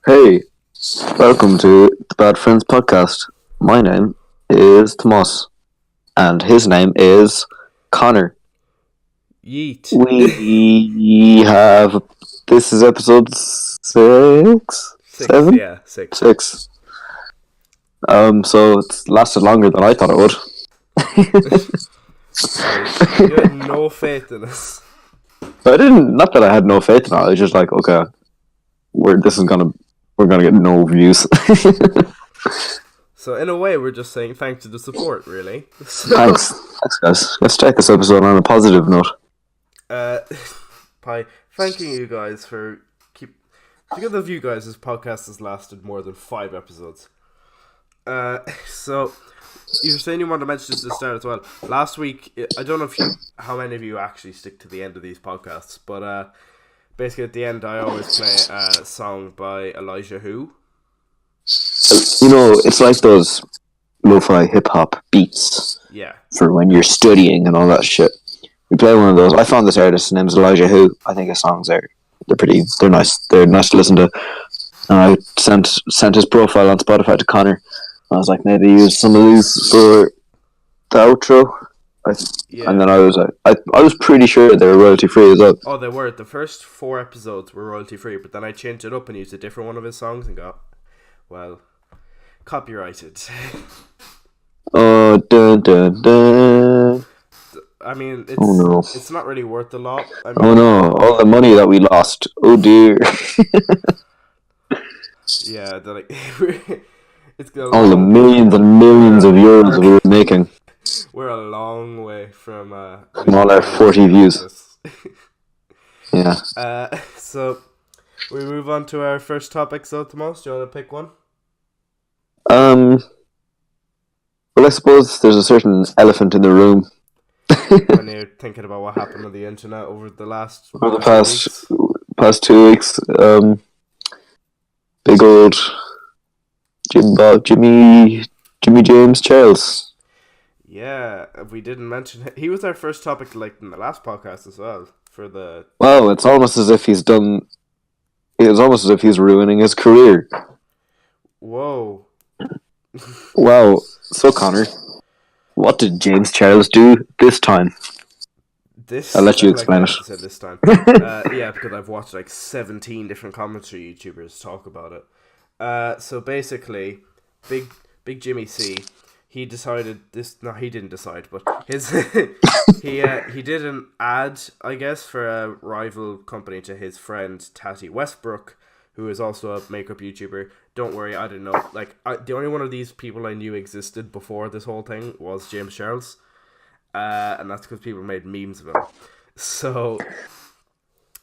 Hey, welcome to the Bad Friends podcast. My name is Tomas, and his name is Connor. Yeet. We have this is episode six, Six, seven, yeah, six. six. So it's lasted longer than I thought it would. You had no faith in us. I didn't. Not that I had no faith in it. I was just like, okay, we're gonna get no views. So in a way, we're just saying thanks to the support, really. Thanks, guys. Let's take this episode on a positive note. By thanking you guys for together with you guys, this podcast has lasted more than 5 episodes. So you're saying you want to mention this at the start as well. Last week, I don't know how many of you actually stick to the end of these podcasts, but basically at the end, I always play a song by Elijah Who. You know, it's like those lo-fi hip-hop beats Yeah. for when you're studying and all that shit. We play one of those. I found this artist, his name's Elijah Who. I think his songs they're nice. They're nice to listen to. And I sent his profile on Spotify to Connor. I was like, maybe use some of these for the outro. And then I was like, I was pretty sure they were royalty free as well. Oh, they were. The first 4 episodes were royalty free, but then I changed it up and used a different one of his songs and got, well, copyrighted. Oh, dun dun dun. I mean, it's not really worth a lot. I mean, Oh no, all the money that we lost. Oh dear. Yeah, it's All the millions and millions of euros we were making. We're a long way from all our 40 views. Yeah. So we move on to our first topic. So, Tomas, do you want to pick one? Well, I suppose there's a certain elephant in the room. When you're thinking about what happened on the internet over the past 2 weeks, big old Jimmy James Charles. Yeah, we didn't mention it. He was our first topic, like in the last podcast as well. Well, it's almost as if he's ruining his career. Whoa. Wow. So, Connor, what did James Charles do this time? I'll let you explain it. Said this time. Yeah, because I've watched like 17 different commentary YouTubers talk about it. So basically, Big Jimmy C, he decided this. No, he didn't decide, but his he did an ad, I guess, for a rival company to his friend Tati Westbrook, who is also a makeup YouTuber. Don't worry, I didn't know. Like, the only one of these people I knew existed before this whole thing was James Charles. And that's because people made memes of him. So,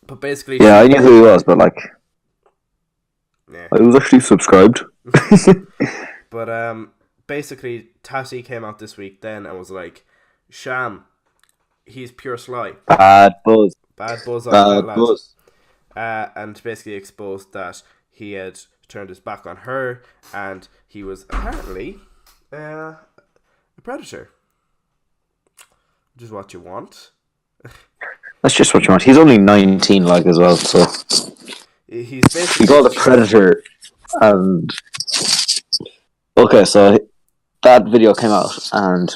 but basically... Yeah, I knew who he was, but like... Yeah. I was actually subscribed. But, basically, Tati came out this week then and was like, Sham, he's pure sly. Bad buzz. Bad buzz. And basically exposed that he had turned his back on her and he was apparently a predator. Which is what you want. That's just what you want. He's only 19, like, as well, so... He's basically... He called a predator, and... Okay, so that video came out, and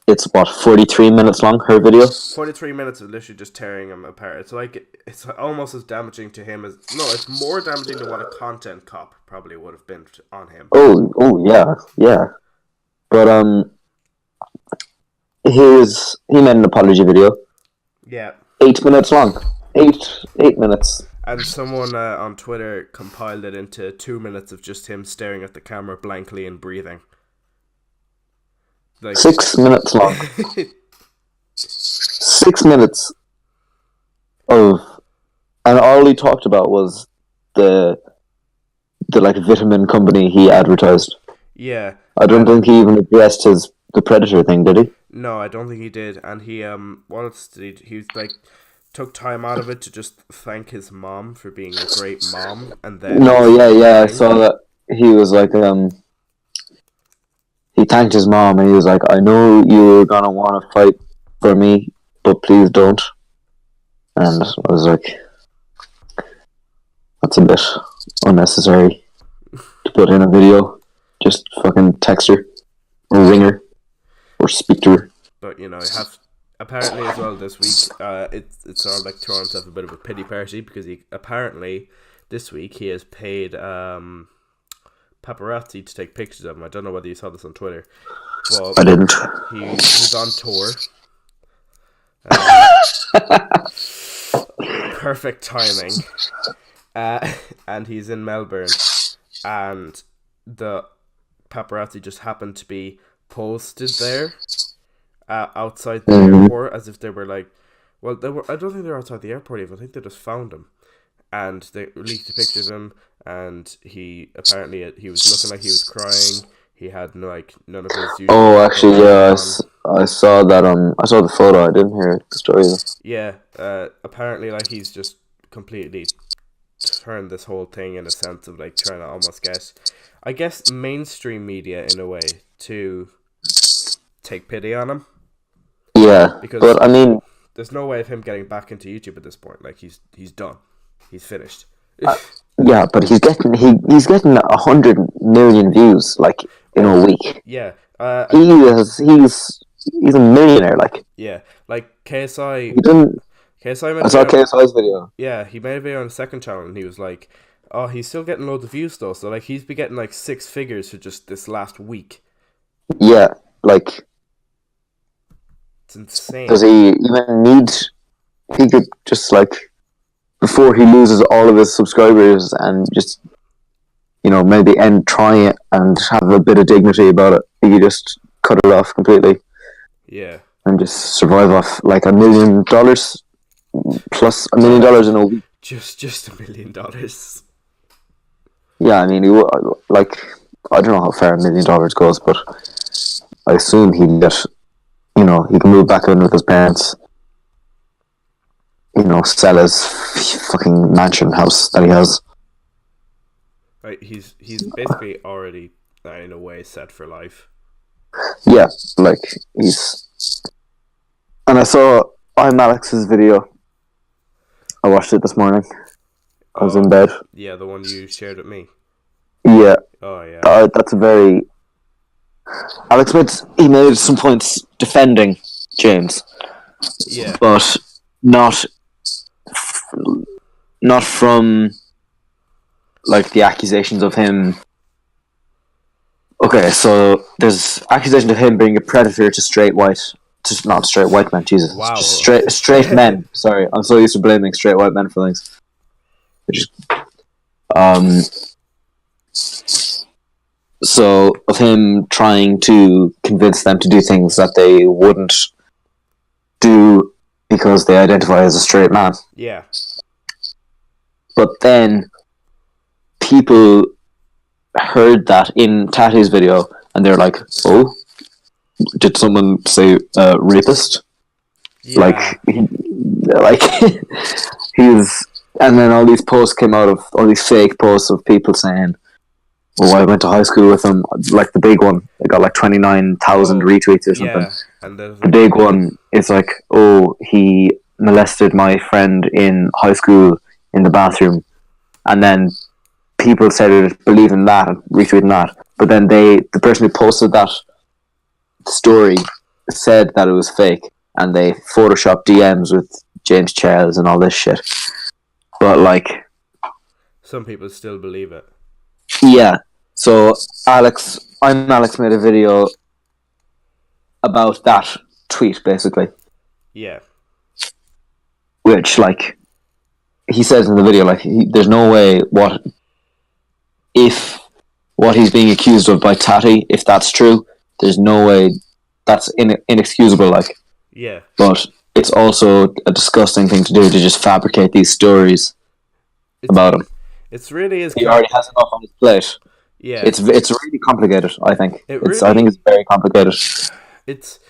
it's, 43 minutes long, her video? 43 minutes of literally just tearing him apart. It's like, it's almost as damaging to him as... No, it's more damaging than what a content cop probably would have been on him. Oh, yeah. But, he made an apology video. Yeah. 8 minutes long. 8 minutes. And someone on Twitter compiled it into 2 minutes of just him staring at the camera blankly and breathing. Like 6 minutes long. 6 minutes of... And all he talked about was the like vitamin company he advertised. Yeah. I don't think he even addressed the predator thing, did he? No, I don't think he did. And he he like took time out of it to just thank his mom for being a great mom, and then I saw that he was like he thanked his mom and he was like, I know you're gonna want to fight for me, but please don't. And I was like, that's a bit unnecessary to put in a video. Just fucking text her, or ring her, or speak to her. But you know, you have apparently as well this week. It's sort of like throwing himself a bit of a pity party because he apparently this week he has paid paparazzi to take pictures of him. I don't know whether you saw this on Twitter. But I didn't. He's on tour. Perfect timing. And he's in Melbourne, and the paparazzi just happened to be posted there outside the airport, as if they were like, well, they were. I don't think they were outside the airport even. I think they just found him, and they leaked the pictures of him. And he apparently he was looking like he was crying. He had none of his usual. Oh, actually, yeah, I saw that. I saw the photo. I didn't hear the story though. Yeah. Apparently, like he's just completely turned this whole thing in a sense of like trying to almost get, I guess, mainstream media in a way to take pity on him. Yeah, because but I mean, there's no way of him getting back into YouTube at this point. Like he's done. He's finished. yeah, but he's getting 100 million views like in a week. Yeah. He's a millionaire. Like, yeah, like KSI. He didn't. KSI I saw KSI's video. Yeah, he made a video on the second channel, and he was like, "Oh, he's still getting loads of views though. So like, he's been getting like 6 figures for just this last week." Yeah, like, it's insane. Does he even need? He could just like, before he loses all of his subscribers, and just, you know, maybe try it and have a bit of dignity about it. He could just cut it off completely. Yeah. And just survive off like $1 million plus $1 million in a week. Just $1 million. Yeah, I mean, like, I don't know how far $1 million goes, but I assume he'd get, you know, he can move back in with his parents. You know, sell his fucking mansion house that he has. Right, he's basically already in a way set for life. Yeah, like he's. And I saw Alex's video. I watched it this morning. I was in bed. Yeah, the one you shared with me. Yeah. Oh yeah. That's a very. Alex made some points defending James. Yeah. But not from like the accusations of him. Okay, so there's accusations of him being a predator to not straight white men. Jesus, wow. Just straight men. Sorry, I'm so used to blaming straight white men for things. So of him trying to convince them to do things that they wouldn't do because they identify as a straight man. Yeah. But then people heard that in Tati's video, and they're like, "Oh, did someone say rapist?" Yeah. Like he's, and then all these posts came out of all these fake posts of people saying, "Oh, I went to high school with him." Like the big one, it got like 29,000 retweets or something. Yeah. And the big one is like, "Oh, he molested my friend in high school in the bathroom," and then people started believing that and retweeting that. But then the person who posted that story said that it was fake, and they photoshopped DMs with James Charles and all this shit. But like, some people still believe it. Yeah. So Alex made a video about that tweet, basically. Yeah. Which, like, he says in the video, like, there's no way if what he's being accused of by Tati, if that's true, there's no way that's inexcusable, like. Yeah. But it's also a disgusting thing to do, to just fabricate these stories about him. It's really is. He already has enough on his plate. Yeah. It's really complicated, I think. I think it's very complicated. It's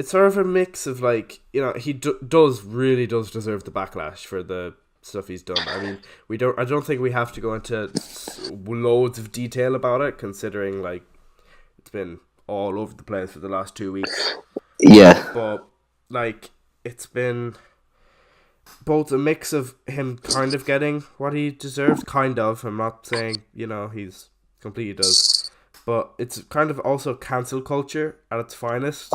sort of a mix of, like, you know, he does deserve the backlash for the stuff he's done. I mean, I don't think we have to go into loads of detail about it, considering, like, it's been all over the place for the last 2 weeks. Yeah. But, like, it's been both a mix of him kind of getting what he deserves, kind of. I'm not saying, he's completely does. But it's kind of also cancel culture at its finest.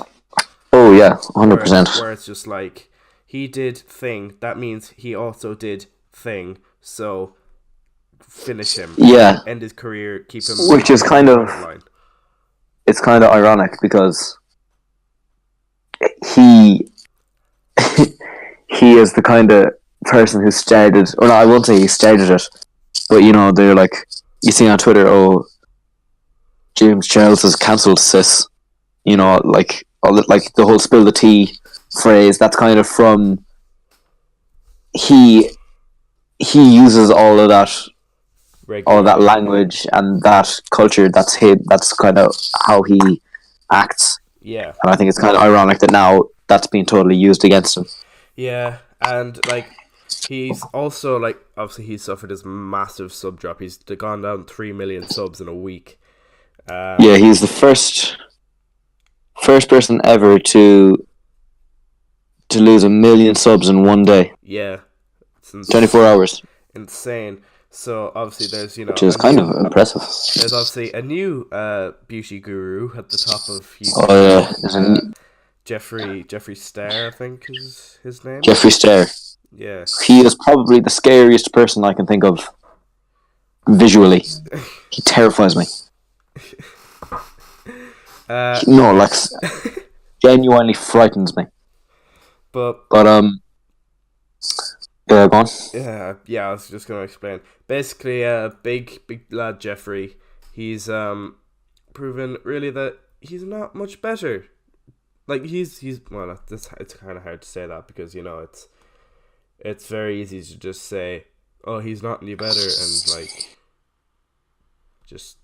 Oh, yeah, 100%. Where it's just like, he did thing, that means he also did thing. So, finish him. Yeah. End his career, keep him... Which is kind of... It's kind of ironic because he is the kind of person who started... Or no, I won't say he started it. But, they're like... You see on Twitter, James Charles has cancelled cis. Like the whole spill the tea phrase, that's kind of from... He uses all of that language and that culture. That's him. That's kind of how he acts. Yeah. And I think it's kind of ironic that now that's being totally used against him. Yeah, and like he's also like obviously he's suffered this massive sub drop. He's gone down 3 million subs in a week. Yeah, he's the first person ever to lose 1 million subs in one day. Yeah, 24 hours. Insane. So obviously there's which is kind of impressive. There's obviously a new beauty guru at the top of YouTube. Oh yeah, Jeffree Star, I think is his name. Jeffree Star. Yeah. He is probably the scariest person I can think of visually. He terrifies me. Genuinely frightens me. But yeah, go on. Yeah, I was just gonna explain. Basically, big lad Jeffree, he's proven really that he's not much better. Like he's well, it's kind of hard to say that because it's very easy to just say, oh, he's not any better, and like just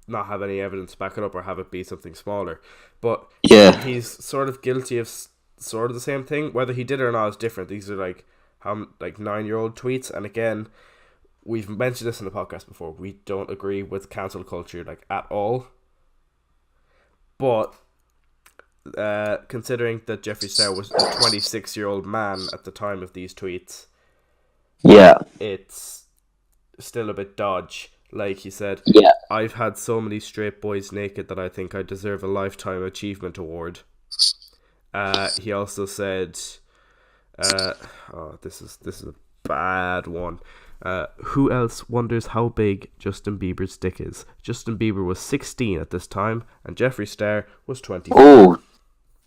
not have any evidence to back it up or have it be something smaller. But yeah, he's sort of guilty of sort of the same thing. Whether he did it or not is different. These are like 9-year-old tweets, and again, we've mentioned this in the podcast before. We don't agree with cancel culture at all. But considering that Jeffree Star was a 26-year-old man at the time of these tweets, yeah, it's still a bit dodge. Like he said, yeah, I've had so many straight boys naked that I think I deserve a lifetime achievement award. He also said, this is a bad one. Who else wonders how big Justin Bieber's dick is? Justin Bieber was 16 at this time, and Jeffree Star was 24. Oh,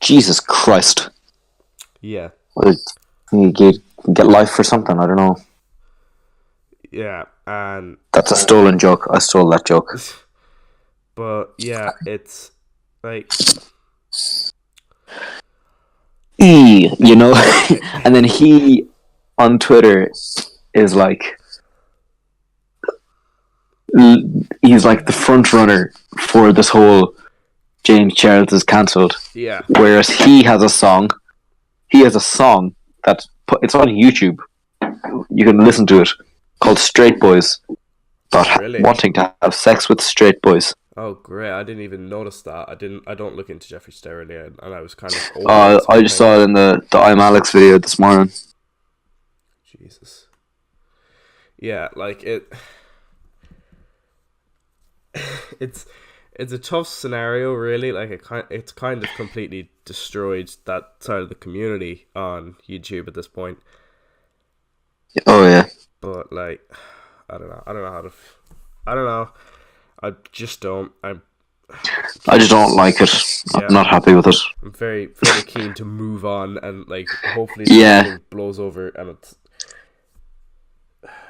Jesus Christ! Yeah. Well, you get life for something. I don't know. Yeah, and that's a stolen joke. I stole that joke. But yeah, it's like. And then he on Twitter is like, he's like the front runner for this whole James Charles is cancelled. Yeah. Whereas he has a song that it's on YouTube. You can listen to it, called "Straight Boys," about wanting to have sex with straight boys. Oh great! I didn't even notice that. I don't look into Jeffree Star really, and I was kind of. I just saw it in the I'm Alex video this morning. Jesus. Yeah, like it. It's a tough scenario, really. Like it's kind of completely destroyed that side of the community on YouTube at this point. Oh yeah. But like, I don't know how to. I don't know. I just don't. I just don't like it. Yeah. I'm not happy with it. I'm very, very keen to move on and like hopefully something blows over and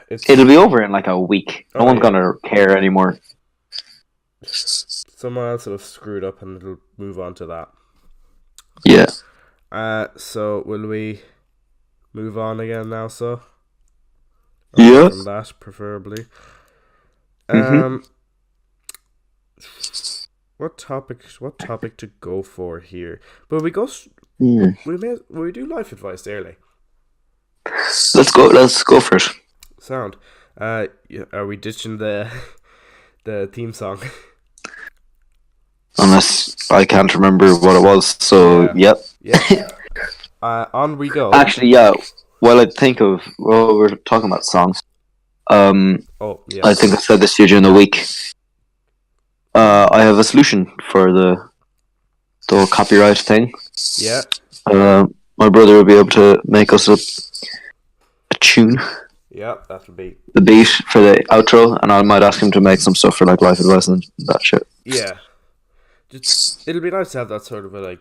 it'll be over in like a week. No one's gonna care anymore. Someone else will have screwed up and it'll move on to that. Yeah. So will we move on again now? So. Yeah. From that, preferably. What topic to go for here? But we go. We do life advice early. Let's go for it. Sound. Are we ditching the theme song? Unless I can't remember what it was. So yep. On we go. Actually, yeah. Well, I think of. Well, we're talking about songs. Oh, yeah. I think I said this to you during the week. I have a solution for the whole copyright thing. Yeah. My brother will be able to make us a tune, Yeah, that would be... the beat for the outro, and I might ask him to make some stuff for like life advice and that shit. Yeah. Just, it'll be nice to have that sort of a, like...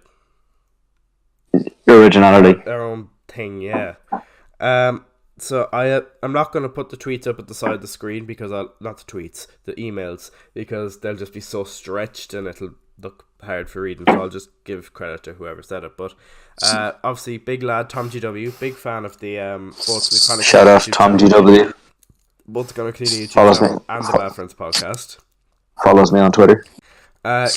Originality. Our own thing, yeah. So I'm not going to put the tweets up at the side of the screen because not the tweets, the emails, because they'll just be so stretched and it'll look hard for reading. So I'll just give credit to whoever said it. But obviously, big lad Tom GW, big fan of the both the Connect Shout out Tom GW. Both the Connect YouTube channel and the Bad Friends podcast. Follows me on Twitter.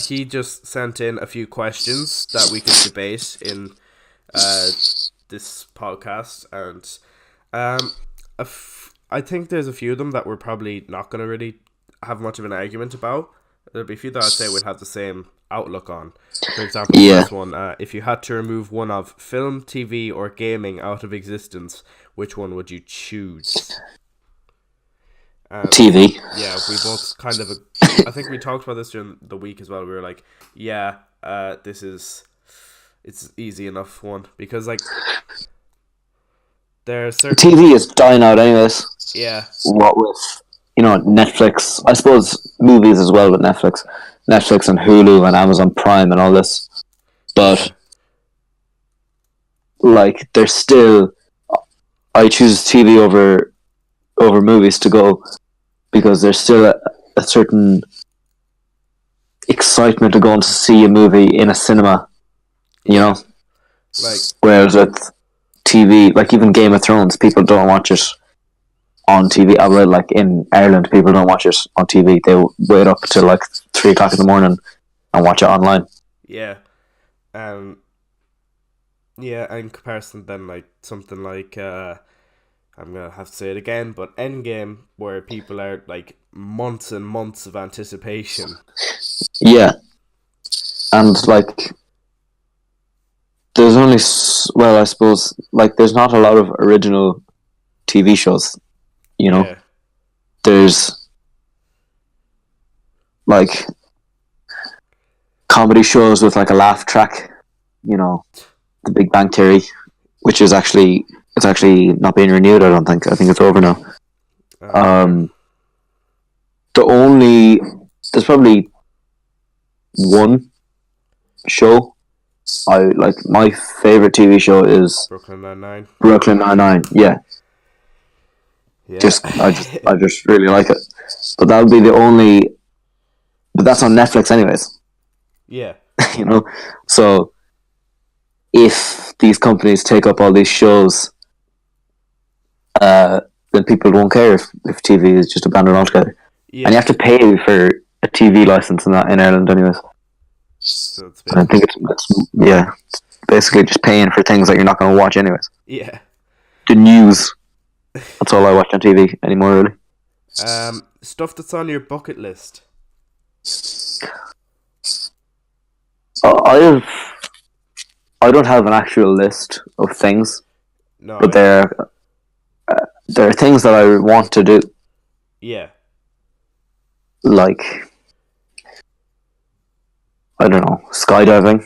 He just sent in a few questions that we could debate in this podcast, and I think there's a few of them that we're probably not going to really have much of an argument about. There'll be a few that I'd say we'd have the same outlook on. For example, the first one, if you had to remove one of film, TV, or gaming out of existence, which one would you choose? TV. Yeah, we both kind of... I think we talked about this during the week as well. We were like, yeah, it's easy enough one. Because, like, there are certain... TV is dying out anyways. Yeah. What with, Netflix. I suppose movies as well with Netflix. Netflix and Hulu and Amazon Prime and all this. But, like, there's still... I choose TV over movies to go because there's still a certain excitement to going to see a movie in a cinema, like, whereas with TV, like even Game of Thrones, people don't watch it on TV. Like in Ireland, people don't watch it on TV. They wait up till like 3 o'clock in the morning and watch it online. Yeah. In comparison then, like something like I'm going to have to say it again, but Endgame, where people are, like, months and months of anticipation. Yeah. And, like, there's only... Well, I suppose, like, there's not a lot of original TV shows, Yeah. There's, like, comedy shows with, like, a laugh track, The Big Bang Theory, which is actually... It's actually not being renewed, I don't think. I think it's over now. There's probably one show. My favorite TV show is Brooklyn Nine-Nine. Brooklyn Nine-Nine, yeah. Yeah. I just really like it. But that would be the only... But that's on Netflix anyways. Yeah. So, if these companies take up all these shows... then people won't care if TV is just abandoned altogether. Yeah. And you have to pay for a TV license in Ireland anyways. So I think it's basically just paying for things that you're not going to watch anyways. Yeah. The news. That's all I watch on TV anymore, really. Stuff that's on your bucket list. I don't have an actual list of things. No. But there are things that I want to do. Yeah. Like, I don't know, skydiving.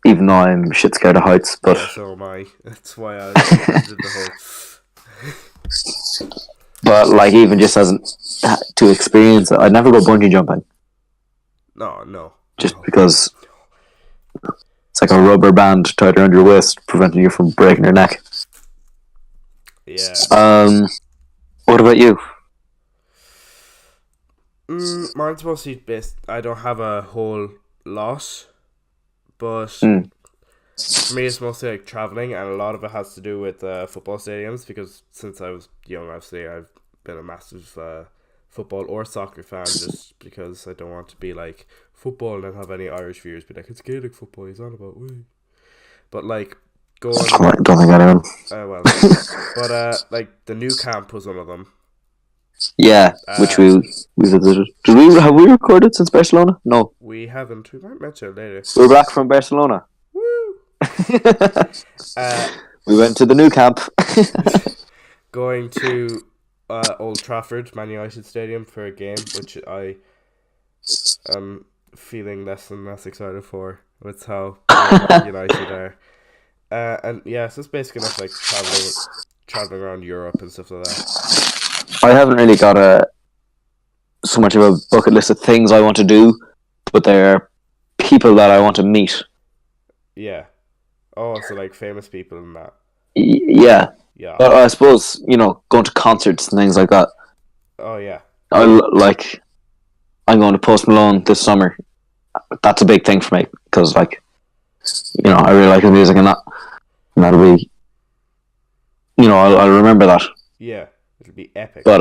Even though I'm shit scared of heights, but... Yeah, so am I. That's why I did the whole... But, like, even just to experience it, I'd never go bungee jumping. No. Just because... It's like a rubber band tied around your waist, preventing you from breaking your neck. Yeah. What about you? Mine's mostly based... I don't have a whole lot, but for me it's mostly like travelling, and a lot of it has to do with football stadiums, because since I was young, obviously, I've been a massive football or soccer fan, just because I don't want to be like football and then have any Irish viewers be like, it's Gaelic football he's on about, woo. But like going, I don't think anyone. Well, but like the new camp was one of them. Yeah, which we visited. Have we recorded since Barcelona? No, we haven't. We might mention it later. We're back from Barcelona. Woo! We went to the new camp. Going to Old Trafford, Man United Stadium for a game, which I am feeling less and less excited for with how United are. And yeah, so it's basically enough like traveling around Europe and stuff like that. I haven't really got so much of a bucket list of things I want to do, but there are people that I want to meet. Yeah. Oh, so like famous people and that. Yeah. Yeah. But I suppose, going to concerts and things like that. Oh yeah. I'm going to Post Malone this summer. That's a big thing for me because, I really like his music and that. And that'll be, I'll remember that. Yeah, it'll be epic. But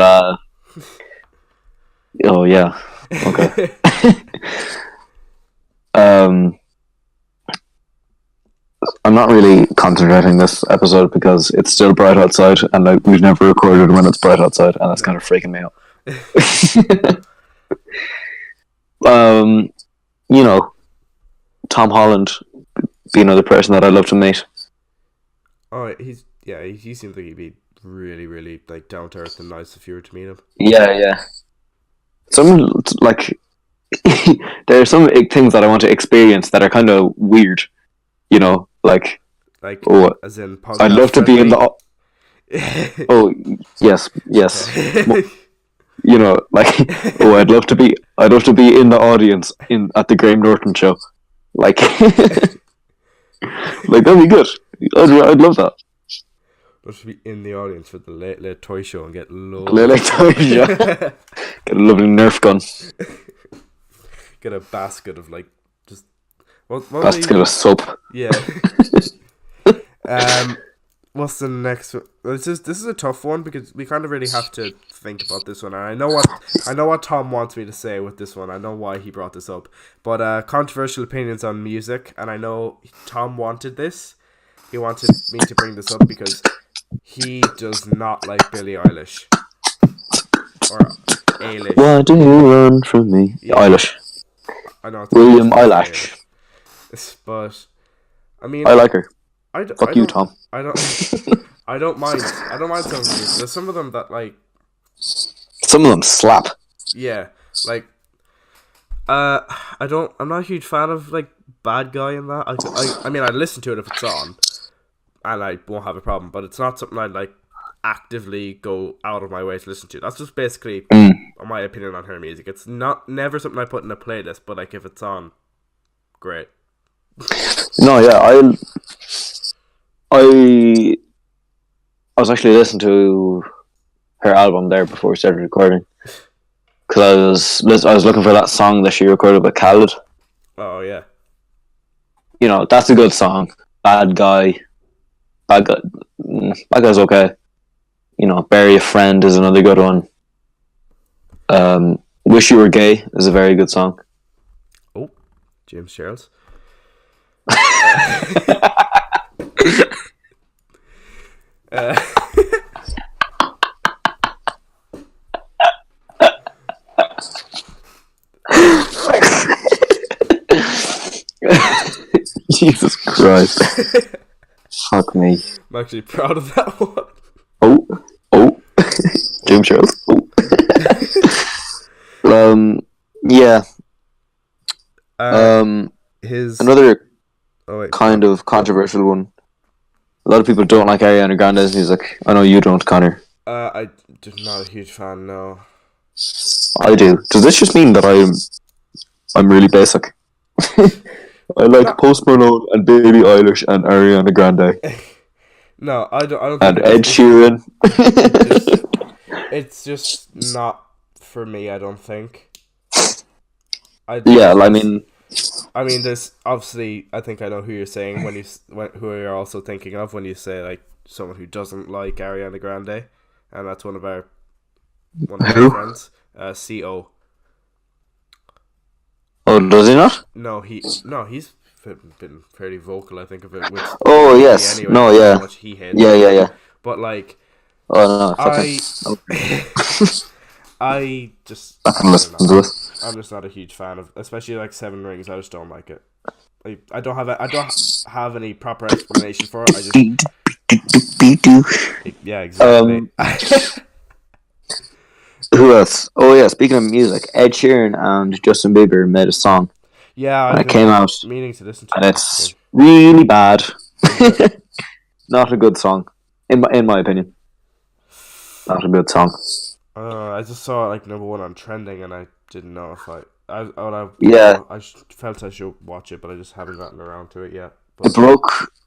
oh yeah, okay. I'm not really concentrating this episode because it's still bright outside, and we've never recorded when it's bright outside, and that's kind of freaking me out. Tom Holland be another person that I'd love to meet. Oh, he seems like he'd be really, really like down to earth and nice if you were to meet him. Yeah. Some there are some things that I want to experience that are kind of weird, like as in I'd love to be in the. Oh yes. I'd love to be in the audience at the Graham Norton show, like that'd be good. I'd love that. Love to be in the audience for the Late Late Toy Show and get loads. Late Toy Show. Get a lovely Nerf gun. Get a basket of just basket of soap. Yeah. What's the next one? This is a tough one because we kind of really have to think about this one. And I know what Tom wants me to say with this one. I know why he brought this up. But controversial opinions on music, and I know Tom wanted this. He wanted me to bring this up because he does not like Billie Eilish. Or Eilish. Why do you run from me? Yeah. Eilish. I know it's William Eilish. But I mean, I like her. Fuck you, Tom. I don't mind. I don't mind some of these. There's some of them that some of them slap. Yeah, I'm not a huge fan of Bad Guy in that. I mean, I'd listen to it if it's on, and I won't have a problem. But it's not something I'd actively go out of my way to listen to. That's just basically my opinion on her music. It's never something I put in a playlist, but if it's on, great. No, yeah, I was actually listening to her album there before we started recording because I was looking for that song that she recorded with Khaled. Oh yeah. That's a good song. Bad Guy's okay. Bury a Friend is another good one. Wish You Were Gay is a very good song. Oh, James Charles. Jesus Christ. Fuck me. I'm actually proud of that one. Oh. James Charles. Yeah. Another kind of controversial one. A lot of people don't like Ariana Grande's music. I know you don't, Connor. I'm not a huge fan, no. I do. Does this just mean that I'm really basic? I like Post Malone and Billie Eilish and Ariana Grande. No, I don't. And Ed Sheeran. It's just not for me. I don't think. I mean, there's obviously. I think I know who you're saying who you're also thinking of when you say someone who doesn't like Ariana Grande, and that's one of our friends, Co. Oh, does he not? No, he's been fairly vocal. I think of it. With yes. Anyway, no, yeah. How much he hates. Yeah. But oh no, I just I can listen to it. I'm just not a huge fan of, especially like Seven Rings. I just don't like it. I don't have any proper explanation for it. I just yeah, exactly. Who else? Oh yeah, speaking of music, Ed Sheeran and Justin Bieber made a song, Yeah, and I've it been came out, meaning to listen to and it. it's really bad. Is it? Not a good song, in my opinion. Not a good song. I just saw it like #1 on trending, and I didn't know if Yeah, I felt I should watch it, but I just haven't gotten around to it yet. it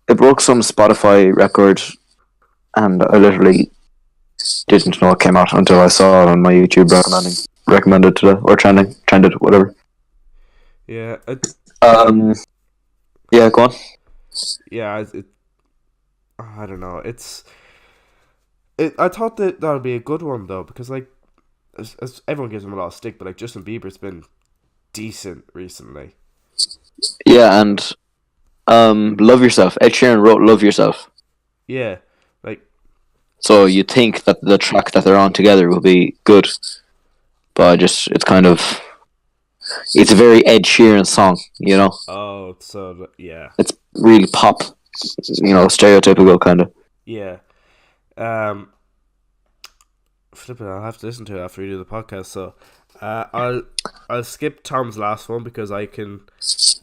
But broke some Spotify record, and I literally didn't know it came out until I saw it on my YouTube recommended to or trended, whatever. yeah, Yeah, go on. yeah, I don't know. I thought that would be a good one though, because like as everyone gives him a lot of stick, but like Justin Bieber's been decent recently. Yeah, and Love Yourself. Ed Sheeran wrote Love Yourself. Yeah, like So you think that the track that they're on together will be good, but it's kind of, it's a very Ed Sheeran song, you know? oh, so yeah, It's really pop, stereotypical kind of. yeah. Flipping, I'll have to listen to it after we do the podcast. So, I'll skip Tom's last one because I can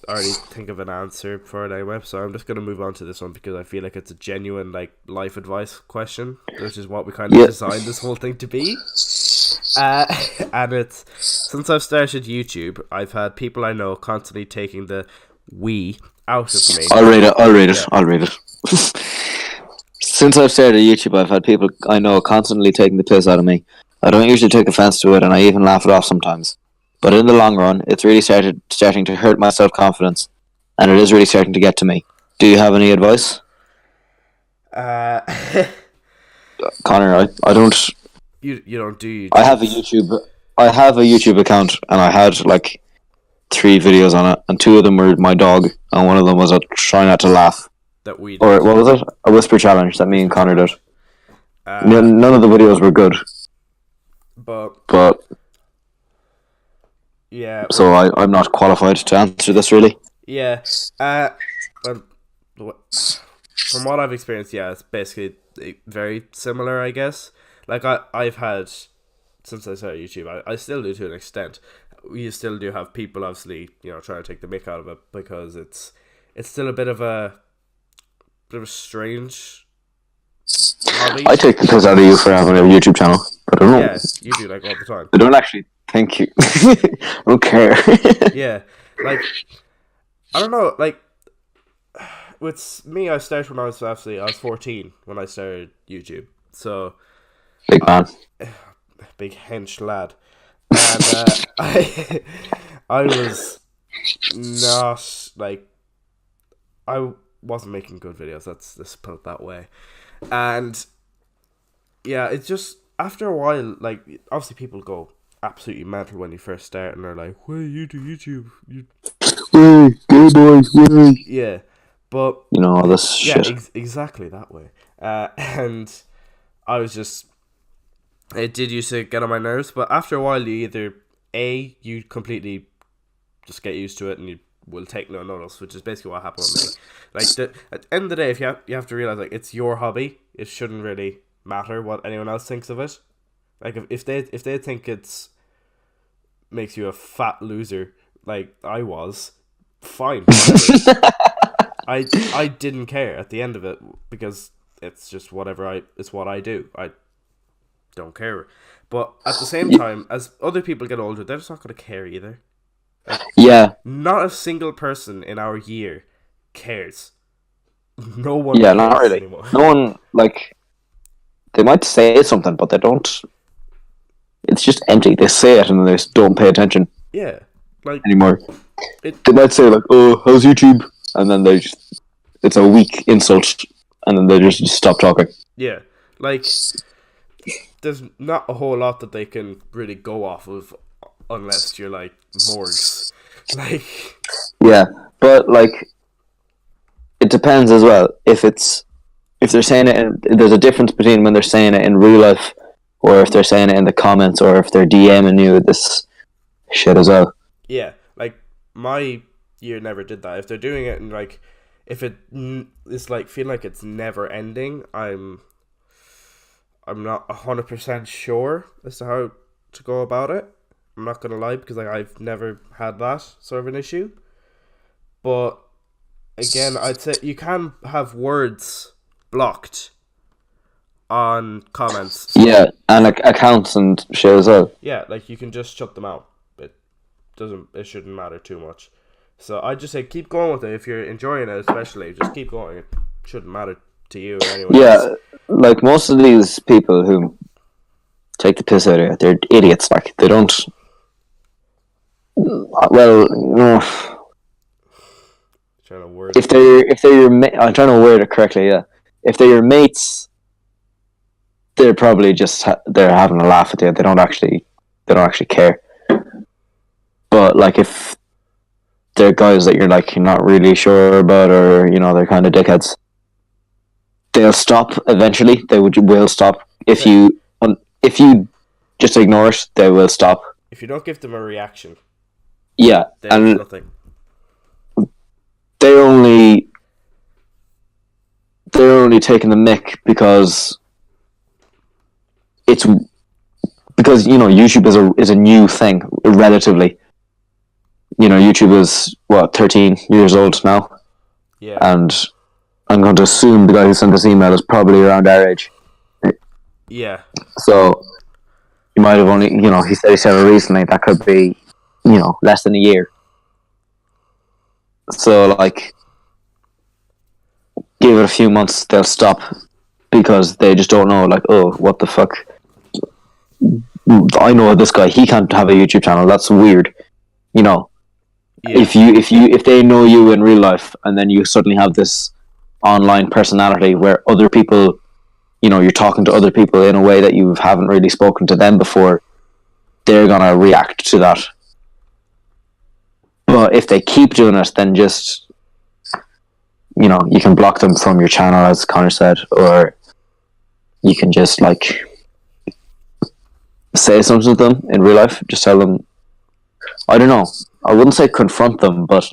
already think of an answer for it anyway. So I'm just gonna move on to this one because I feel like it's a genuine like life advice question, which is what we kind of designed this whole thing to be. And it's, since I've started YouTube, I've had people I know constantly taking the "we" out of me. I'll read it. Since I've started YouTube, I've had people I know constantly taking the piss out of me. I don't usually take offense to it, and I even laugh it off sometimes. But in the long run, it's really starting to hurt my self-confidence, and it is really starting to get to me. Do you have any advice? Uh, Connor, I don't. you don't do YouTube. I have a YouTube account, and I had like 3 videos on it, and 2 of them were my dog, and one of them was a try not to laugh. That we did. Or what was it? A whisper challenge that me and Connor did. None of the videos were good, but yeah. So I'm not qualified to answer this really. Yeah. From what I've experienced, yeah, it's basically very similar, I guess. Like I've had, since I started YouTube, I still do to an extent. We still do have people obviously, trying to take the mick out of it because it's still a bit of a strange hobby. I take the piss out of you for having a YouTube channel. I don't know. Yeah, you do, like, all the time. I don't actually think you. I don't care. Yeah, like, I don't know, like, with me, I started when I was 14 when I started YouTube. So, big man. Big hench lad. And I was not, like, I wasn't making good videos, let's put it that way. And yeah, it's just after a while, like, obviously people go absolutely mental when you first start and they're like, "Why you do YouTube? Way, gay boys, way." Yeah, but all this shit. Exactly that way. And I was just, it did used to get on my nerves, but after a while you completely just get used to it and you will take no notice, which is basically what happened with me. Like, at the end of the day, if you have to realize, like, it's your hobby, it shouldn't really matter what anyone else thinks of it. Like, if they think it's makes you a fat loser, like I was, fine. I didn't care at the end of it because it's just it's what I do. I don't care. But at the same time, as other people get older, they're just not going to care either. Like, yeah. Not a single person in our year cares. No one cares not really anymore. No one, like, they might say something, but they don't. It's just empty. They say it and they just don't pay attention. Yeah. Like, anymore. They might say, like, "Oh, how's YouTube?" And then it's a weak insult, and then they just stop talking. Yeah. Like, there's not a whole lot that they can really go off of unless you're like Morgs. Like, yeah, but like, it depends as well. If they're saying it, there's a difference between when they're saying it in real life or if they're saying it in the comments, or if they're DMing you this shit as well. Yeah, like my year never did that. If they're doing it and like, if it's like feel like it's never ending, I'm not 100% sure as to how to go about it. I'm not gonna lie, because like I've never had that sort of an issue. But again, I'd say you can have words blocked on comments. So, yeah, and accounts and shit as well. yeah, like you can just shut them out. It shouldn't matter too much. So I just say keep going with it if you're enjoying it, especially just keep going. It shouldn't matter to you or anyone else. Yeah, like most of these people who take the piss out of it, they're idiots. Like they don't. Well, no. Trying to word. If they're your I'm trying to word it correctly. Yeah, if they're your mates, they're probably just they're having a laugh at you. They don't actually care. But like if they're guys that you're not really sure about, or they're kind of dickheads, they'll stop eventually. They will stop if you just ignore it. They will stop if you don't give them a reaction. Yeah, and nothing. They're only taking the mick because YouTube is a new thing relatively. YouTube is 13 years old now. Yeah. And I'm going to assume the guy who sent this email is probably around our age. Yeah. So he might have only he said he started recently. That could be less than a year. So give it a few months, they'll stop because they just don't know. Like, oh, what the fuck? I know this guy. He can't have a YouTube channel. That's weird. Yeah. If they know you in real life, and then you suddenly have this online personality where other people, you're talking to other people in a way that you haven't really spoken to them before, they're gonna react to that. But if they keep doing it, then just you can block them from your channel, as Connor said, or you can just say something to them in real life. Just tell them. I don't know. I wouldn't say confront them, but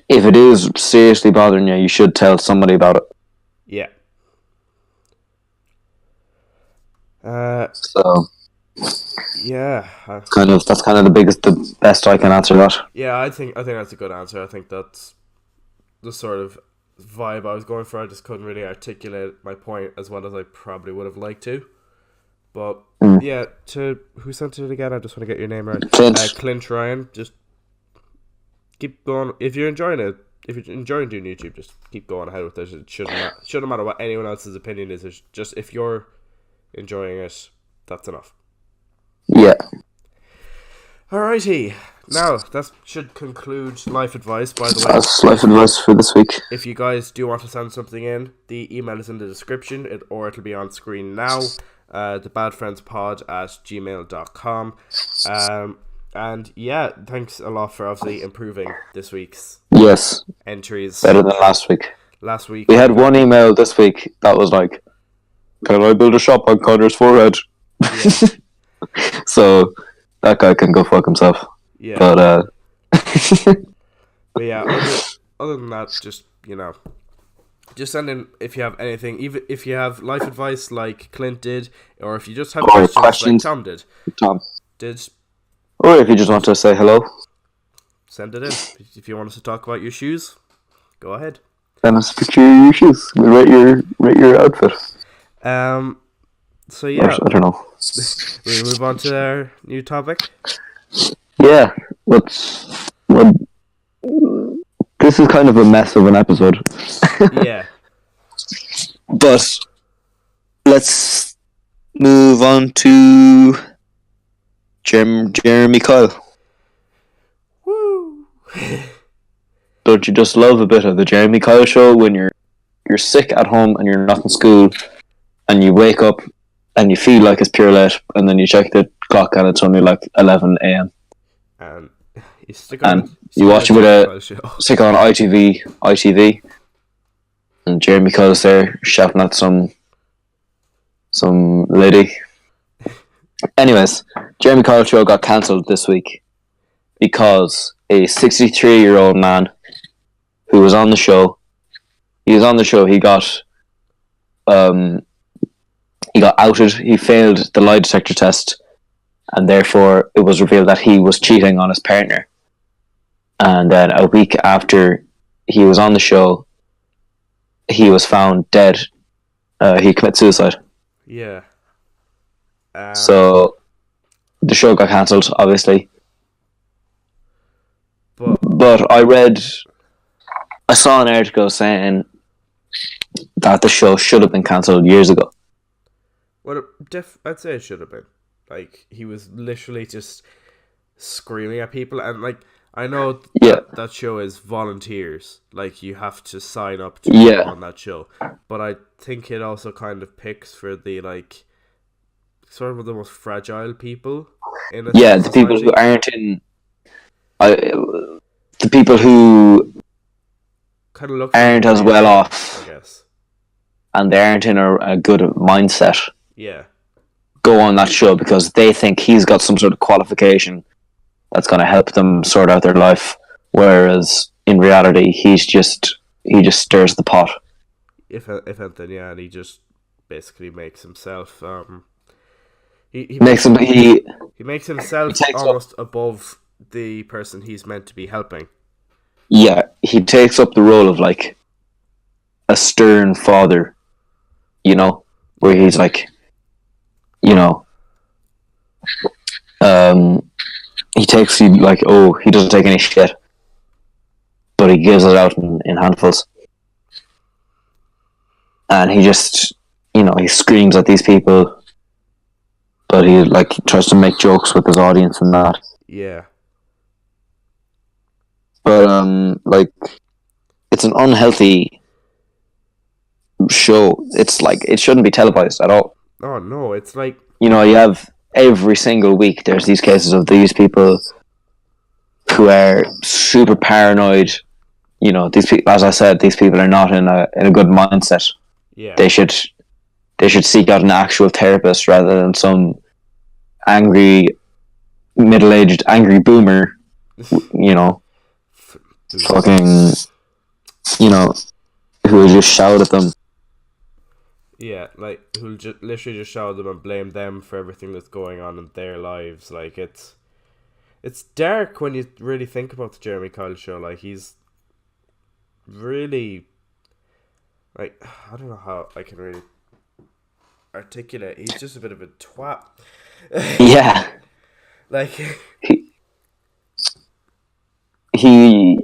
if it is seriously bothering you, you should tell somebody about it. Yeah. So. Yeah. That's kind of the best I can answer that. Yeah, I think that's a good answer. I think that's the sort of vibe I was going for. I just couldn't really articulate my point as well as I probably would have liked to. But yeah, to who sent it again? I just want to get your name right. Clint Ryan. Just keep going. If you're enjoying it, if you're enjoying doing YouTube, just keep going ahead with it. It shouldn't matter what anyone else's opinion is. It's just if you're enjoying it, that's enough. Yeah. Alrighty. Now, that should conclude life advice, by the way. That's life advice for this week. If you guys do want to send something in, the email is in the description, or it'll be on screen now. thebadfriendspod@gmail.com. And yeah, thanks a lot for obviously improving this week's entries. Better than last week. Last week. We had one email this week that was like, can I build a shop on Connor's forehead? Yeah. So that guy can go fuck himself. Yeah. But yeah, other than that, just just send in if you have anything, even if you have life advice like Clint did, or if you just have questions like Tom did. Or if you just want to say hello, send it in. If you want us to talk about your shoes, go ahead. Send us a picture of your shoes. We rate your outfit. So yeah, I don't know. We move on to our new topic. Yeah, this is kind of a mess of an episode. Yeah. But let's move on to Jeremy Kyle. Woo! Don't you just love a bit of the Jeremy Kyle show when you're sick at home and you're not in school, and you wake up and you feel like it's pure late, and then you check the clock and it's only 11 a.m. And you watch it with stick on ITV, and Jeremy Kyle's there shouting at some some lady. Anyways, Jeremy Kyle show got cancelled this week because a 63-year-old man who was on the show. He was on the show. He got outed. He failed the lie detector test, and therefore it was revealed that he was cheating on his partner. And then a week after he was on the show, he was found dead. He committed suicide. Yeah. So the show got cancelled, obviously. But I saw an article saying that the show should have been cancelled years ago. Well, I'd say it should have been. Like, he was literally just screaming at people, and like, I know that show is volunteers. Like, you have to sign up to be on that show. But I think it also kind of picks for the, like, sort of the most fragile people in a society. The people who aren't in... the people who kind of aren't as well off, I guess, and they aren't in a good mindset. Yeah. Go on that show because they think he's got some sort of qualification that's going to help them sort out their life, whereas in reality he just stirs the pot. If anything, yeah, and he just basically makes himself he makes himself almost above the person he's meant to be helping. Yeah, he takes up the role of like a stern father, you know, where he's like, you know, he takes you like, oh, he doesn't take any shit, but he gives it out in handfuls, and he just, you know, he screams at these people, but he like tries to make jokes with his audience and that. Yeah. But like, it's an unhealthy show. It's like, it shouldn't be televised at all. Oh no, it's like, you know, you have every single week there's these cases of these people who are super paranoid. You know, these people, as I said, these people are not in a good mindset. Yeah. They should seek out an actual therapist rather than some angry middle-aged angry boomer, you know, fucking, you know, who will just shout at them. Yeah, like, who'll literally just shout at them and blame them for everything that's going on in their lives. Like, it's dark when you really think about the Jeremy Kyle show. Like, he's really, like, I don't know how I can really articulate. He's just a bit of a twat. Yeah. Like, he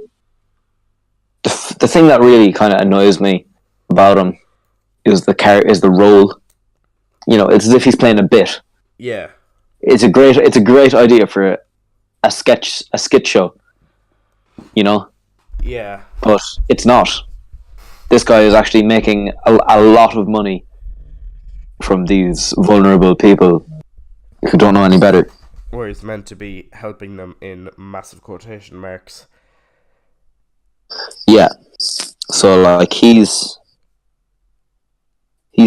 the thing that really kind of annoys me about him is the role. You know, it's as if he's playing a bit. Yeah. It's a great idea for a skit show. You know? Yeah. But it's not. This guy is actually making a lot of money from these vulnerable people who don't know any better. Where he's meant to be helping them in massive quotation marks. Yeah. So like he's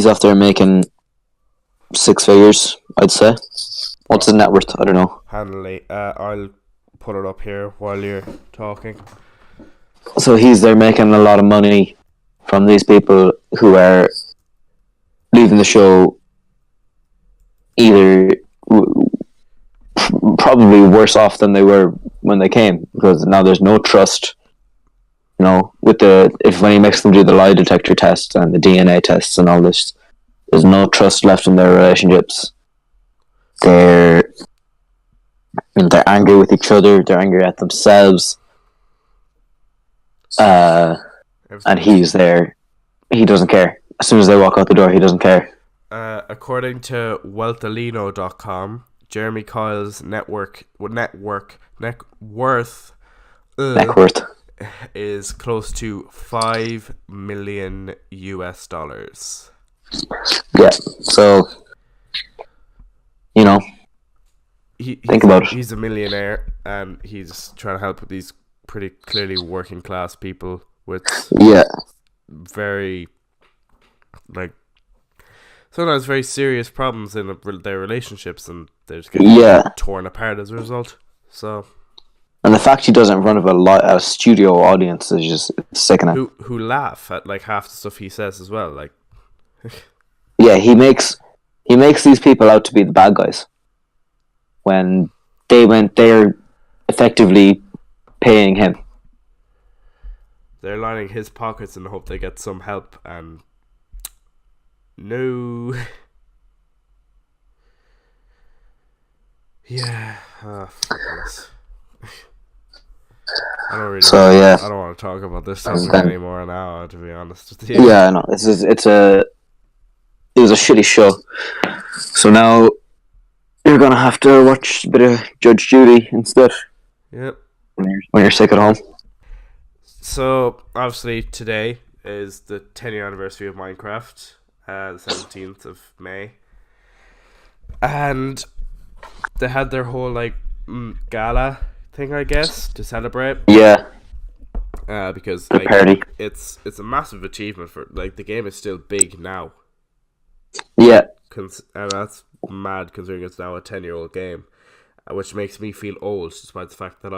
up there making 6 figures, I'd say. What's his net worth? I don't know. Handily. I'll put it up here while you're talking. So he's there making a lot of money from these people who are leaving the show either probably worse off than they were when they came, because now there's no trust. You know, when he makes them do the lie detector tests and the DNA tests and all this, there's no trust left in their relationships. They're angry with each other. They're angry at themselves. And he's there. He doesn't care. As soon as they walk out the door, he doesn't care. According to Wealthalino.com, Jeremy Kyle's net worth is close to $5 million US. Yeah, so you know, think about it. He's a millionaire, and he's trying to help these pretty clearly working class people with very, like, sometimes very serious problems in their relationships, and they're just getting torn apart as a result. So, and the fact he does it in front of a studio audience is just sickening. Who laugh at like half the stuff he says as well. Like, yeah, he makes these people out to be the bad guys when they're effectively paying him. They're lining his pockets in the hope they get some help, and no. Yeah. I don't really. I don't want to talk about this topic anymore now. To be honest with you. Yeah, I know. It was a shitty show. So now you're gonna have to watch a bit of Judge Judy instead. Yep. When you're sick at home. So obviously today is the 10-year anniversary of Minecraft, the 17th of May, and they had their whole like gala thing, I guess, to celebrate. Yeah. Because like party. It's a massive achievement for like the game is still big now. Yeah. And that's mad considering it's now a 10-year-old game, which makes me feel old, despite the fact that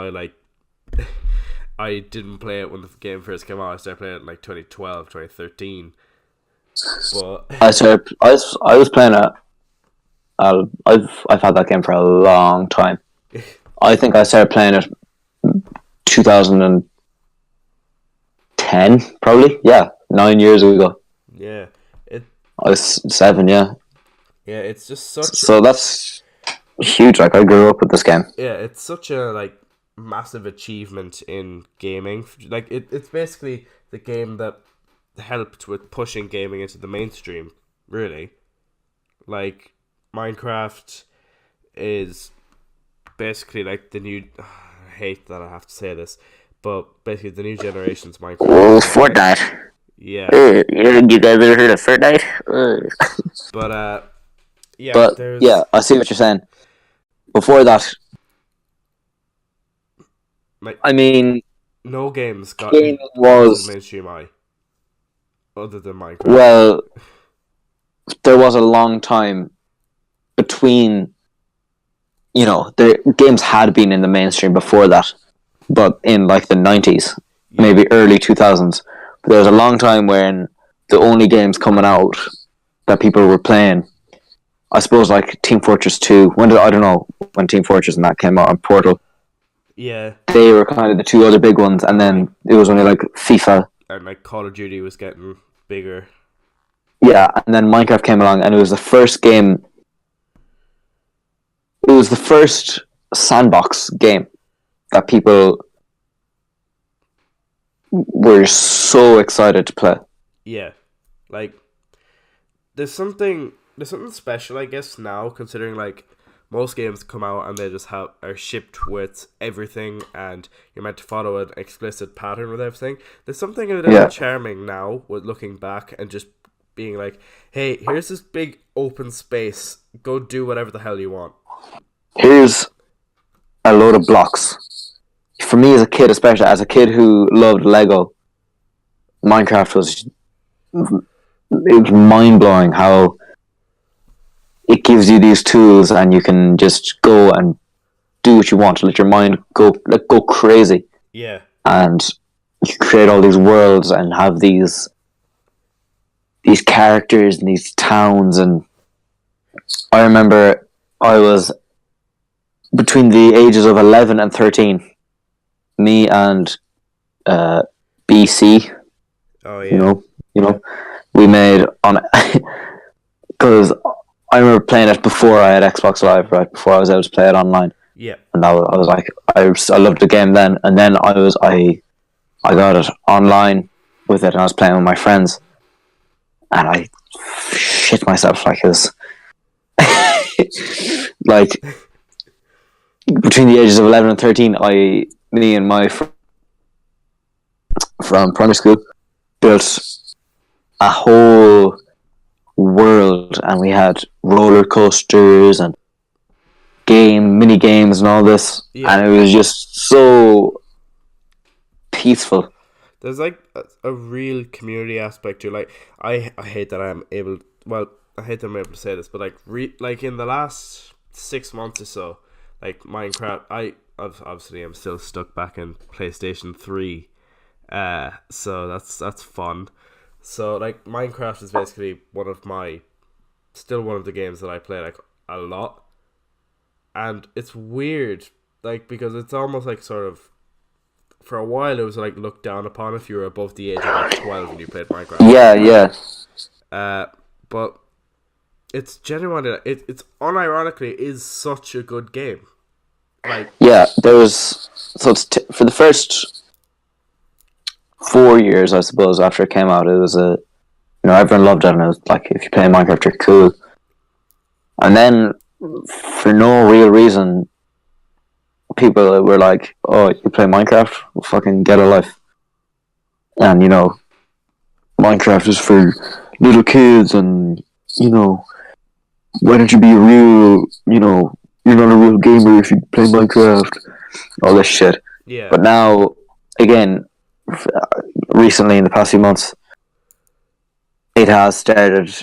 I didn't play it when the game first came out. I started playing it in like 2012, 2013. But I was playing it. I've had that game for a long time. I think I started playing it 2010, probably. Yeah, 9 years ago. Yeah, I was 7. Yeah. Yeah, it's just such. So that's huge. Like I grew up with this game. Yeah, it's such a like massive achievement in gaming. Like it's basically the game that helped with pushing gaming into the mainstream. Really, like Minecraft is basically like the new. I hate that I have to say this, but basically the new generation's Minecraft. Oh, Fortnite. Yeah. You guys ever heard of Fortnite? But yeah. But yeah, I see what you're saying. Before that, like, I mean, no games got was mainstream eye other than Minecraft. Well, there was a long time between. You know, the games had been in the mainstream before that, but in like the 90s, maybe early 2000s. But there was a long time when the only games coming out that people were playing, I suppose, like Team Fortress 2. I don't know when Team Fortress and that came out, and Portal. Yeah. They were kind of the two other big ones, and then it was only like FIFA. And like Call of Duty was getting bigger. Yeah, and then Minecraft came along, and it was the first game. It was the first sandbox game that people were so excited to play. Yeah, like there's something special, I guess, now, considering like most games come out and they just are shipped with everything, and you're meant to follow an explicit pattern with everything. There's something a little charming now with looking back and just being like, hey, here's this big open space. Go do whatever the hell you want. Here's a load of blocks. For me as a kid, especially as a kid who loved Lego, Minecraft was mind-blowing how it gives you these tools and you can just go and do what you want, let your mind go crazy. Yeah. And you create all these worlds and have these characters and these towns. And I remember I was between the ages of 11 and 13, me and BC. Oh yeah. You know, we made on because I remember playing it before I had Xbox Live, right before I was able to play it online. Yeah. And I was like, I loved the game then, and then I got it online with it, and I was playing with my friends, and I shit myself like this. Like between the ages of 11 and 13, me and my friend from primary school built a whole world, and we had roller coasters and mini games and all this, and it was just so peaceful. There's like a real community aspect to it. Like I hate that I'm able. Well, I hate that I'm able to say this, but like in the last 6 months or so, like Minecraft, obviously I'm still stuck back in PlayStation 3, so that's fun. So like Minecraft is basically still one of the games that I play like a lot, and it's weird, like because it's almost like sort of, for a while it was like looked down upon if you were above the age of like 12 and you played Minecraft. Yeah. But it's genuinely, it's unironically is such a good game. Like, yeah, for the first 4 years, I suppose, after it came out, it was everyone loved it, and it was like, if you play Minecraft, you're cool. And then, for no real reason, people were like, "Oh, you play Minecraft? Well, fucking get a life." And Minecraft is for little kids, and why don't you be a real, you're not a real gamer if you play Minecraft, all this shit. yeah. But now, again, recently in the past few months, it has started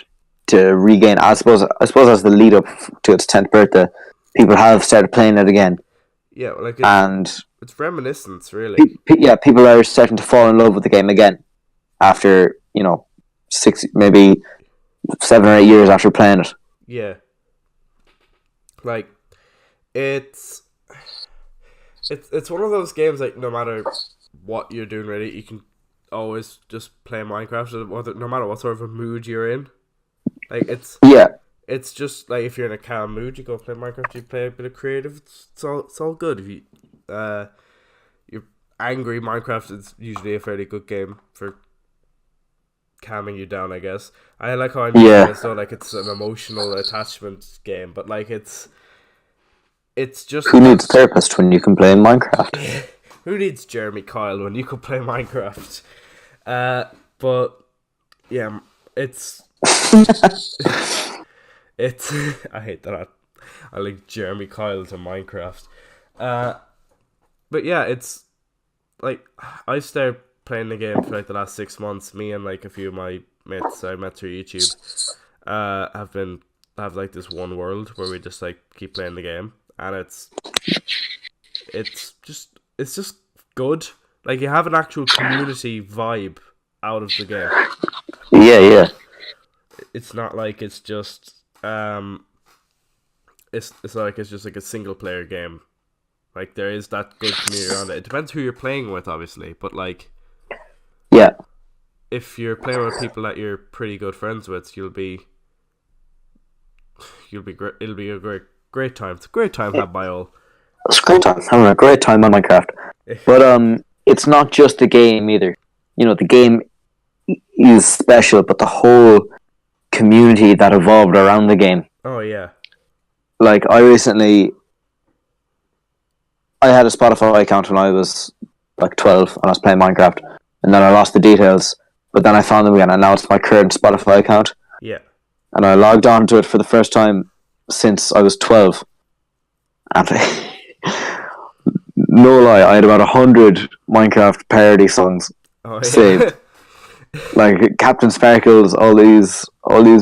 to regain. I suppose as the lead up to its 10th birthday, people have started playing it again. Yeah, like it's reminiscence, really. People are starting to fall in love with the game again after 6, maybe 7 or 8 years after playing it. Yeah, like it's one of those games, like no matter what you're doing, really, you can always just play Minecraft, no matter what sort of a mood you're in. Like it's just like if you're in a calm mood, you go play Minecraft. You play a bit of creative. It's all good. If you're angry, Minecraft is usually a fairly good game for calming you down, I guess. I like how I'm using it, so like it's an emotional attachment game, but like it's just, who needs a therapist when you can play Minecraft? Who needs Jeremy Kyle when you can play Minecraft? But yeah, it's it's I hate that I link Jeremy Kyle to Minecraft. But yeah, it's like I started playing the game for like the last 6 months. Me and like a few of my mates I met through YouTube have like this one world where we just like keep playing the game, and it's just good. Like you have an actual community vibe out of the game. Yeah. It's not like it's just it's like it's just like a single player game. Like there is that good community around it. It depends who you're playing with, obviously, but like, yeah, if you're playing with people that you're pretty good friends with, you'll be great. It'll be a great time. It's a great time to have by all. It's a great time. Having a great time on Minecraft. But it's not just the game either. The game is special, but the whole community that evolved around the game. Oh yeah. Like I had a Spotify account when I was like 12 and I was playing Minecraft, and then I lost the details, but then I found them again, and now it's my current Spotify account. Yeah. And I logged on to it for the first time since I was 12. And no lie, I had about 100 Minecraft parody songs saved. Like Captain Sparkles, all these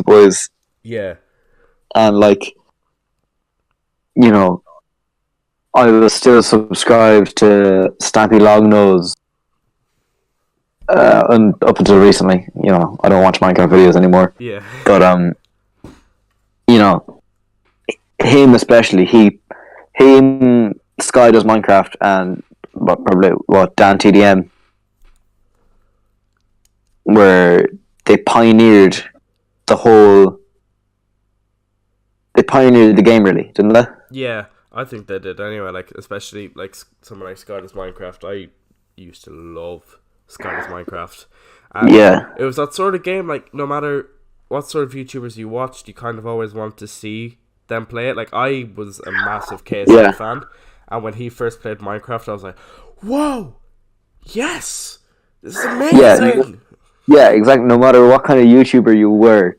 boys. Yeah. And like, I was still subscribed to Stampy Longnose, and up until recently, I don't watch Minecraft videos anymore. Yeah. But him especially, him, Sky does Minecraft, and probably Dan TDM, where they pioneered the game, really, didn't they? Yeah. I think they did anyway, like especially like someone like Sky does Minecraft. I used to love Sky does Minecraft. And yeah. It was that sort of game, like no matter what sort of YouTubers you watched, you kind of always want to see them play it. Like I was a massive KSI fan, and when he first played Minecraft, I was like, whoa, yes, this is amazing. Yeah, exactly. No matter what kind of YouTuber you were,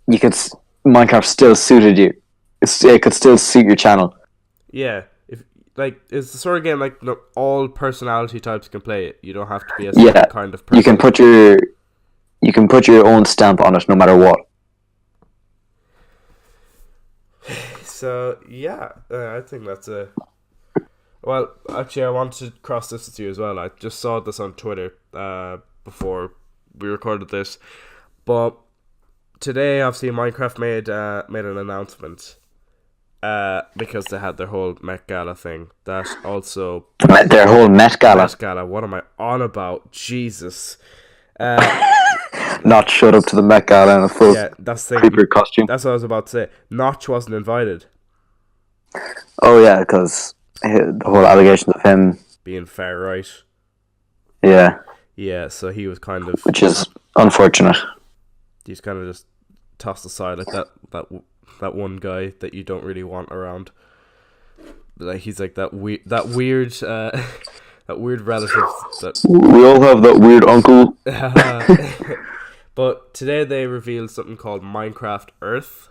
Minecraft still suited you. It could still suit your channel. Yeah, it's the sort of game like all personality types can play it. You don't have to be a certain kind of person. You can put your own stamp on it, no matter what. So yeah, I think that's a. Well, actually, I wanted to cross this with you as well. I just saw this on Twitter before we recorded this, but today, obviously, Minecraft made an announcement because they had their whole Met Gala thing. That also Their whole Met Gala. Met Gala. What am I on about? Jesus. Not showed up to the Met Gala in a full that's the creeper costume. That's what I was about to say. Notch wasn't invited. Oh yeah, because the whole allegations of him being far right. Yeah. Yeah, so he was kind of, which is unfortunate. He's kind of just tossed aside like that one guy that you don't really want around. Like he's like that weird that weird relative that we all have that weird uncle. But today they revealed something called Minecraft Earth.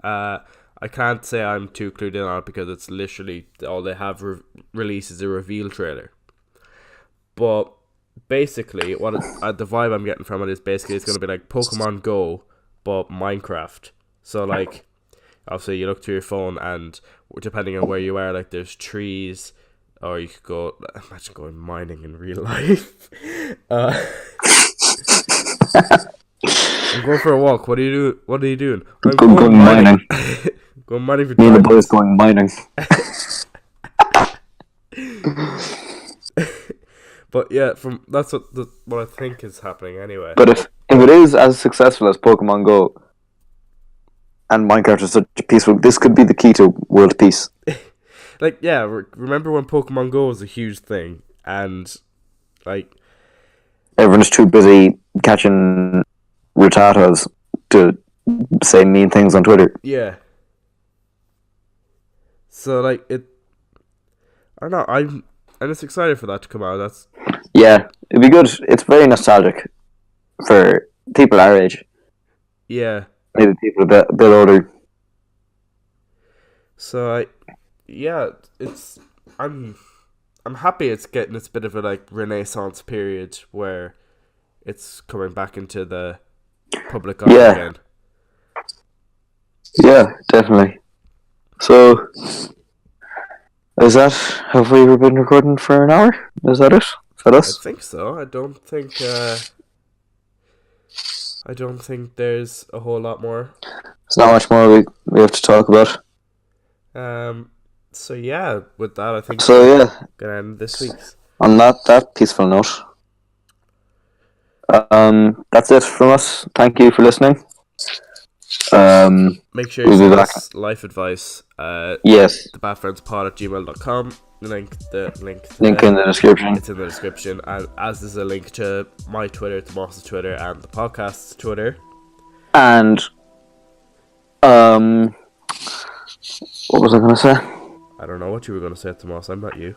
I can't say I'm too clued in on it because it's literally all they have released is a reveal trailer. But basically, the vibe I'm getting from it is basically it's going to be like Pokemon Go, but Minecraft. So like, obviously you look through your phone and depending on where you are, like there's trees, or you could go, imagine going mining in real life. I'm going for a walk. What are you doing? I'm going mining. Going mining for me and the boys going mining. But yeah, that's what I think is happening anyway. But if it is as successful as Pokemon Go and Minecraft is such a peaceful, this could be the key to world peace. Like, yeah, remember when Pokemon Go was a huge thing and like everyone's too busy catching Rattatas to say mean things on Twitter. Yeah. So like I don't know, I'm just excited for that to come out. Yeah, it'd be good. It's very nostalgic for people our age. Yeah. Maybe people a bit older. So I'm happy it's getting this bit of a like renaissance period where it's coming back into the public eye again. Yeah, definitely. So have we been recording for an hour? Is that it? Is that us? I think so. I don't think there's a whole lot more. There's not much more we have to talk about. So yeah, with that I think gonna end this week's. On that peaceful note. That's it from us. Thank you for listening. Make sure you send us life advice. Yes. thebadfriendspod@gmail.com. Link in the description. It's in the description, and as there's a link to my Twitter, Tomas's Twitter, and the podcast's Twitter. And what was I gonna say? I don't know what you were gonna say, Tomas. I'm not you.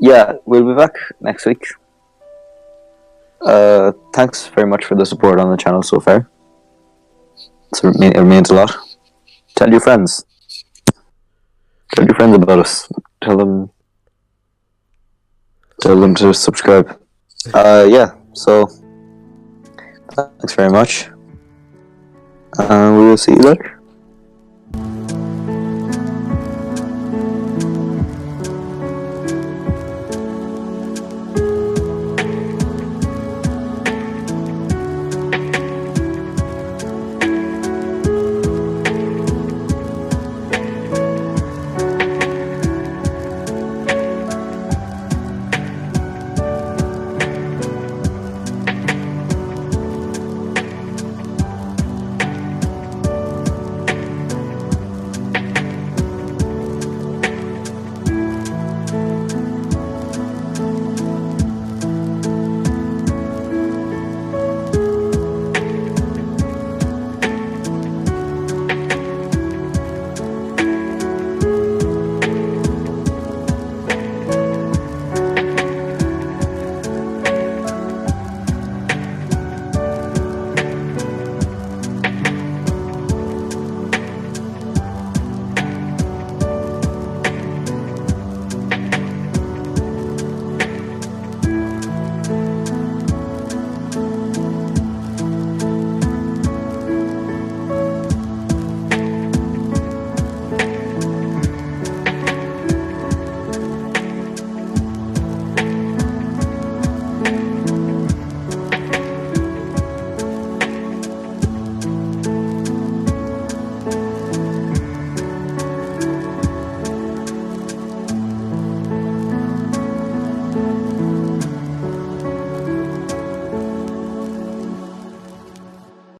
Yeah, we'll be back next week. Thanks very much for the support on the channel so far. It means a lot. Tell your friends. Tell your friends about us. Tell them to subscribe. Yeah, so thanks very much. We will see you later.